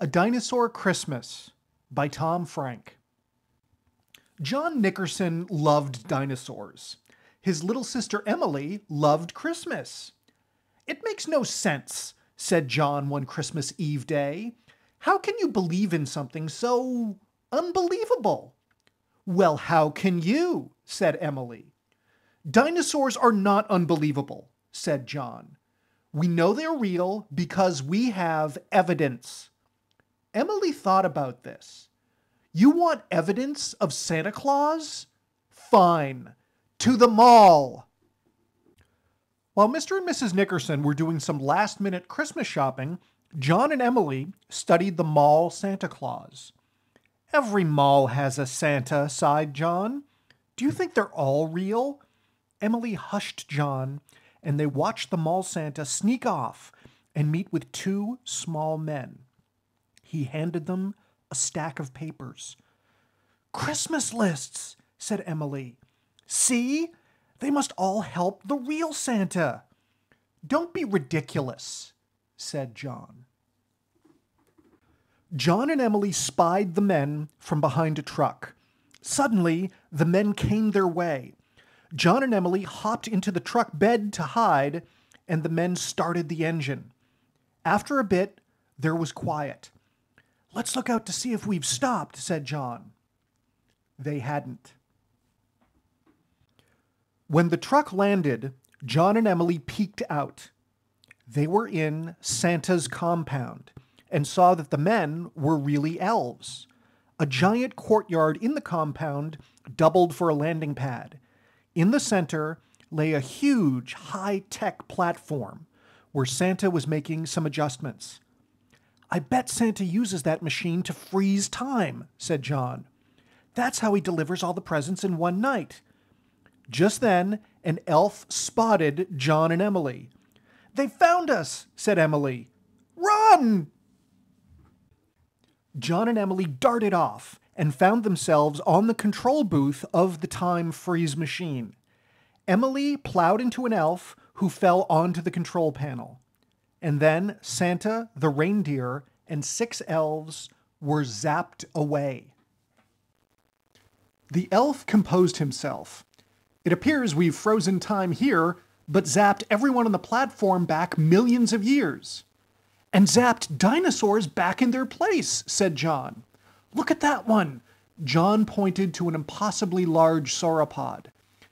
A Dinosaur Christmas by Tom Frank. John Nickerson loved dinosaurs. His little sister Emily loved Christmas. "It makes no sense," said John one Christmas Eve day. "How can you believe in something so unbelievable?" "Well, how can you?" said Emily. "Dinosaurs are not unbelievable," said John. "We know they're real because we have evidence." Emily thought about this. "You want evidence of Santa Claus? Fine. To the mall." While Mr. and Mrs. Nickerson were doing some last-minute Christmas shopping, John and Emily studied the mall Santa Claus. "Every mall has a Santa," sighed John. "Do you think they're all real?" Emily hushed John, and they watched the mall Santa sneak off and meet with two small men. He handed them a stack of papers. "Christmas lists," said Emily. "See? They must all help the real Santa." "Don't be ridiculous," said John. John and Emily spied the men from behind a truck. Suddenly, the men came their way. John and Emily hopped into the truck bed to hide, and the men started the engine. After a bit, there was quiet. "Let's look out to see if we've stopped," said John. They hadn't. When the truck landed, John and Emily peeked out. They were in Santa's compound and saw that the men were really elves. A giant courtyard in the compound doubled for a landing pad. In the center lay a huge high-tech platform where Santa was making some adjustments. "I bet Santa uses that machine to freeze time," said John. "That's how he delivers all the presents in one night." Just then, an elf spotted John and Emily. "They found us," said Emily. "Run!" John and Emily darted off and found themselves on the control booth of the time freeze machine. Emily plowed into an elf who fell onto the control panel. And then Santa, the reindeer, and 6 elves were zapped away. The elf composed himself. "It appears we've frozen time here, but zapped everyone on the platform back millions of years." "And zapped dinosaurs back in their place," said John. "Look at that one." John pointed to an impossibly large sauropod.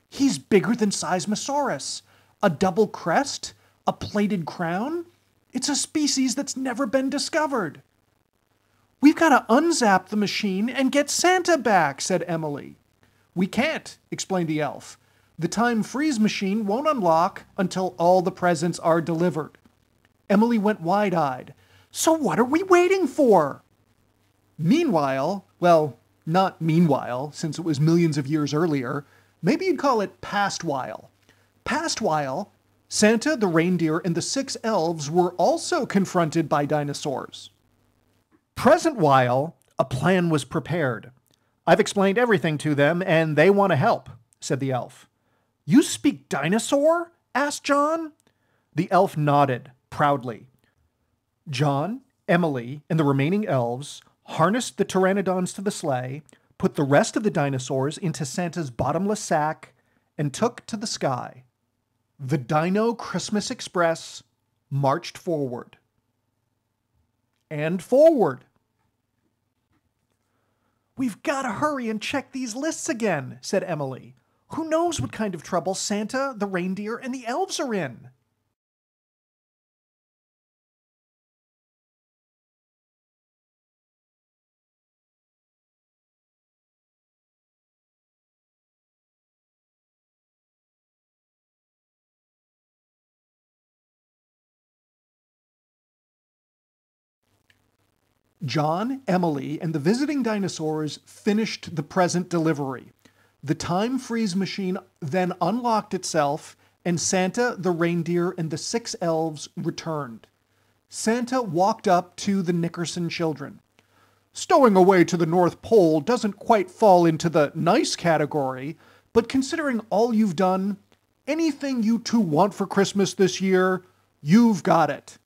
"He's bigger than Seismosaurus. A double crest? A plated crown? It's a species that's never been discovered." "We've got to unzap the machine and get Santa back," said Emily. "We can't," explained the elf. "The time freeze machine won't unlock until all the presents are delivered." Emily went wide-eyed. "So what are we waiting for?" Meanwhile, well, not meanwhile, since it was millions of years earlier, maybe you'd call it past while. Past while, Santa, the reindeer, and the 6 elves were also confronted by dinosaurs. Present while, a plan was prepared. "I've explained everything to them, and they want to help," said the elf. "You speak dinosaur?" asked John. The elf nodded proudly. John, Emily, and the remaining elves harnessed the pteranodons to the sleigh, put the rest of the dinosaurs into Santa's bottomless sack, and took to the sky. The Dino Christmas Express marched forward. And forward. "We've got to hurry and check these lists again," said Emily. "Who knows what kind of trouble Santa, the reindeer, and the elves are in?" John, Emily, and the visiting dinosaurs finished the present delivery. The time freeze machine then unlocked itself, and Santa, the reindeer, and the 6 elves returned. Santa walked up to the Nickerson children. "Stowing away to the North Pole doesn't quite fall into the nice category, but considering all you've done, anything you two want for Christmas this year, you've got it."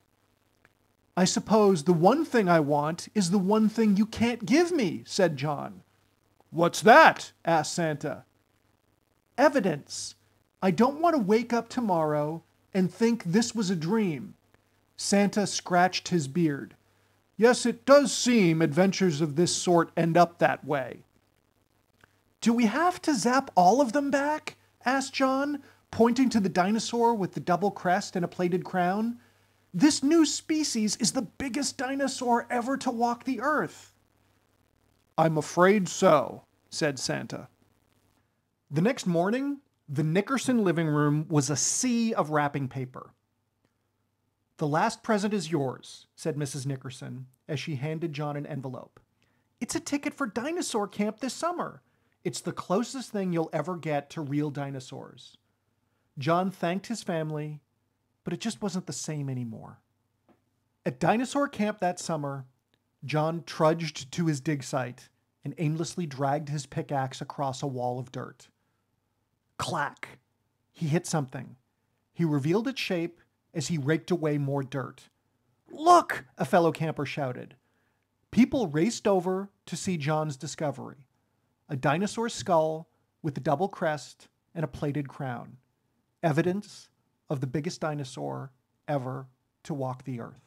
I suppose the one thing I want is the one thing you can't give me, said John. What's that? Asked Santa. Evidence. I don't want to wake up tomorrow and think this was a dream. Santa scratched his beard. Yes, it does seem adventures of this sort end up that way. Do we have to zap all of them back? Asked John, pointing to the dinosaur with the double crest and a plated crown. This new species is the biggest dinosaur ever to walk the earth. I'm afraid so, said Santa. The next morning, the Nickerson living room was a sea of wrapping paper. The last present is yours, said Mrs. Nickerson as she handed John an envelope. It's a ticket for dinosaur camp this summer. It's the closest thing you'll ever get to real dinosaurs. John thanked his family, but it just wasn't the same anymore. At dinosaur camp that summer, John trudged to his dig site and aimlessly dragged his pickaxe across a wall of dirt. Clack! He hit something. He revealed its shape as he raked away more dirt. Look! A fellow camper shouted. People raced over to see John's discovery. A dinosaur skull with a double crest and a plated crown. Evidence of the biggest dinosaur ever to walk the earth.